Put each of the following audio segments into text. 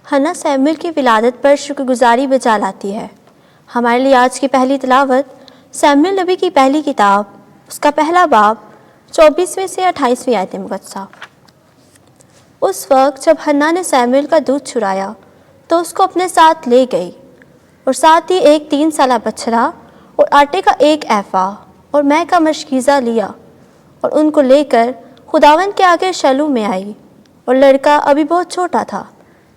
ہنا سیموئیل کی ولادت پر شکر گزاری بجا لاتی ہے۔ ہمارے لیے آج کی پہلی تلاوت سیموئیل نبی کی پہلی کتاب، اس کا پہلا باب 24ویں سے 28ویں آیت مقدسہ۔ اس وقت جب ہنا نے سیموئیل کا دودھ چرایا تو اس کو اپنے ساتھ لے گئی، اور ساتھ ہی ایک 3 سالہ بچھڑا اور آٹے کا 1 ایفا اور مے کا مشکیزہ لیا، اور ان کو لے کر خداوند کے آگے شیلو میں آئی، اور لڑکا ابھی بہت چھوٹا تھا۔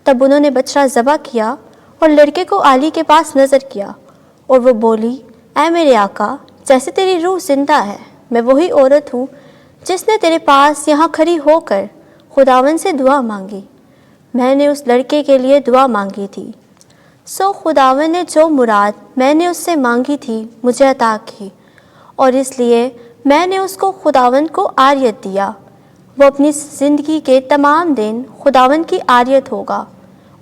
تب انہوں نے بچڑا ذبح کیا اور لڑکے کو آلی کے پاس نظر کیا، اور وہ بولی، اے میرے آقا، جیسے تیری روح زندہ ہے، میں وہی عورت ہوں جس نے تیرے پاس یہاں کھڑی ہو کر خداوند سے دعا مانگی۔ میں نے اس لڑکے کے لیے دعا مانگی تھی، سو خداوند نے جو مراد میں نے اس سے مانگی تھی مجھے عطا کی، اور اس لیے میں نے اس کو خداوند کو عاریت دیا۔ وہ اپنی زندگی کے تمام دن خداوند کی عاریت ہوگا۔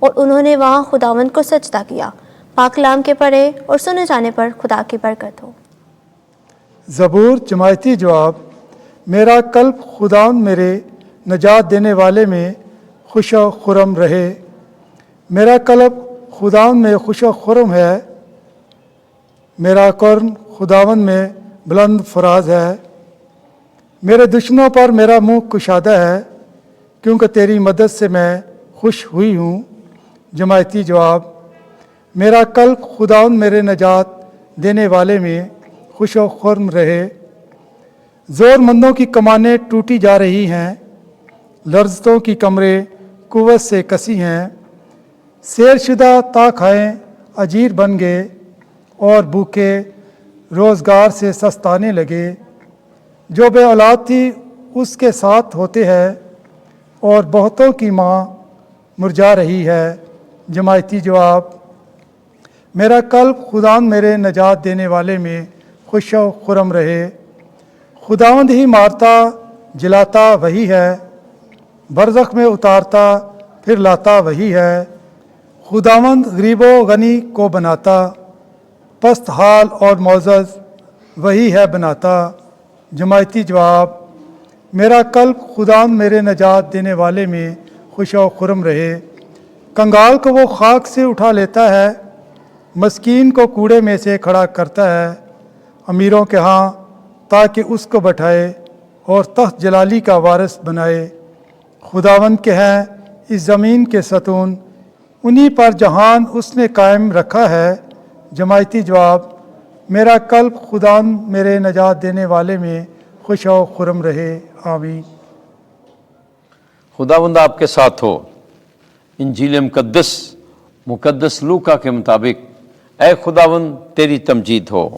اور انہوں نے وہاں خداوند کو سجدہ کیا۔ پاک کلام کے پڑھے اور سنے جانے پر خدا کی برکت ہو۔ زبور جماعتی جواب۔ میرا قلب خداوند میرے نجات دینے والے میں خوش و خرم رہے۔ میرا قلب خداوند میں خوش و خرم ہے، میرا قرن خداوند میں بلند فراز ہے۔ میرے دشمنوں پر میرا منہ کشادہ ہے، کیونکہ تیری مدد سے میں خوش ہوئی ہوں۔ جماعتی جواب۔ میرا قلب خداوند میرے نجات دینے والے میں خوش و خرم رہے۔ زور مندوں کی کمانیں ٹوٹی جا رہی ہیں، لرزتوں کی کمریں قوت سے کسی ہیں۔ سیر شدہ تا کھائیں اجیر بن گئے، اور بھوکے روزگار سے سستانے لگے۔ جو بے اولاد تھی اس کے ساتھ ہوتے ہیں، اور بہتوں کی ماں مرجھا رہی ہے۔ جماعتی جواب۔ میرا قلب خداوند میرے نجات دینے والے میں خوش و خرم رہے۔ خداوند ہی مارتا جلاتا وہی ہے، برزخ میں اتارتا پھر لاتا وہی ہے۔ خداوند غریب و غنی کو بناتا، پست حال اور معزز وہی ہے بناتا۔ جماعتی جواب۔ میرا قلب خداوند میرے نجات دینے والے میں خوش و خرم رہے۔ کنگال کو وہ خاک سے اٹھا لیتا ہے، مسکین کو کوڑے میں سے کھڑا کرتا ہے، امیروں کے ہاں تاکہ اس کو بٹھائے اور تخت جلالی کا وارث بنائے۔ خداوند کے ہیں اس زمین کے ستون، انہی پر جہان اس نے قائم رکھا ہے۔ جماعتی جواب۔ میرا قلب خداوند میرے نجات دینے والے میں خوش و خرم رہے۔ آمین۔ خداوند آپ کے ساتھ ہو۔ انجیل مقدس لوکا کے مطابق اے خداوند تیری تمجید ہو۔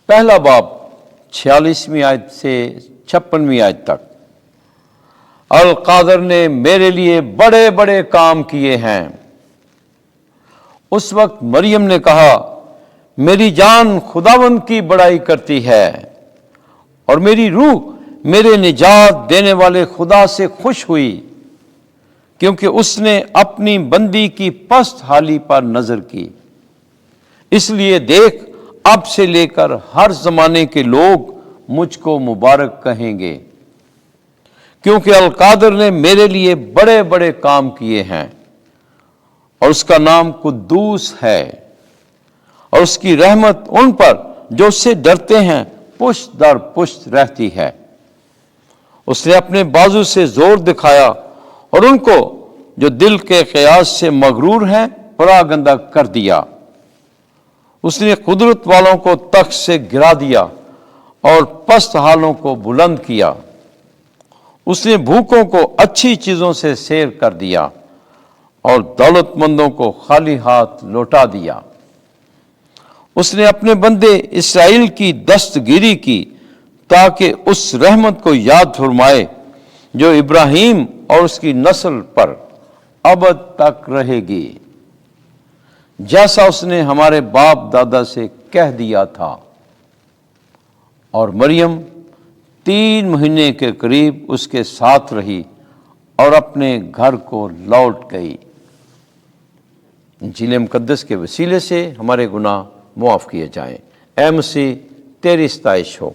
پہلا باب 46ویں آیت سے 56ویں آیت تک۔ القادر نے میرے لیے بڑے بڑے کام کیے ہیں۔ اس وقت مریم نے کہا، میری جان خداوند کی بڑائی کرتی ہے، اور میری روح میرے نجات دینے والے خدا سے خوش ہوئی، کیونکہ اس نے اپنی بندی کی پست حالی پر نظر کی۔ اس لیے دیکھ، اب سے لے کر ہر زمانے کے لوگ مجھ کو مبارک کہیں گے، کیونکہ القادر نے میرے لیے بڑے بڑے کام کیے ہیں، اور اس کا نام قدوس ہے، اور اس کی رحمت ان پر جو اس سے ڈرتے ہیں پشت در پشت رہتی ہے۔ اس نے اپنے بازو سے زور دکھایا، اور ان کو جو دل کے قیاس سے مغرور ہیں پراگندہ کر دیا۔ اس نے قدرت والوں کو تخت سے گرا دیا، اور پست حالوں کو بلند کیا۔ اس نے بھوکوں کو اچھی چیزوں سے سیر کر دیا، اور دولت مندوں کو خالی ہاتھ لوٹا دیا۔ اس نے اپنے بندے اسرائیل کی دستگیری کی، تاکہ اس رحمت کو یاد فرمائے جو ابراہیم اور اس کی نسل پر ابد تک رہے گی، جیسا اس نے ہمارے باپ دادا سے کہہ دیا تھا۔ اور مریم 3 مہینے کے قریب اس کے ساتھ رہی اور اپنے گھر کو لوٹ گئی۔ انجیل مقدس کے وسیلے سے ہمارے گناہ معاف کیے جائیں۔ اے مسیح تیری ستائش ہو۔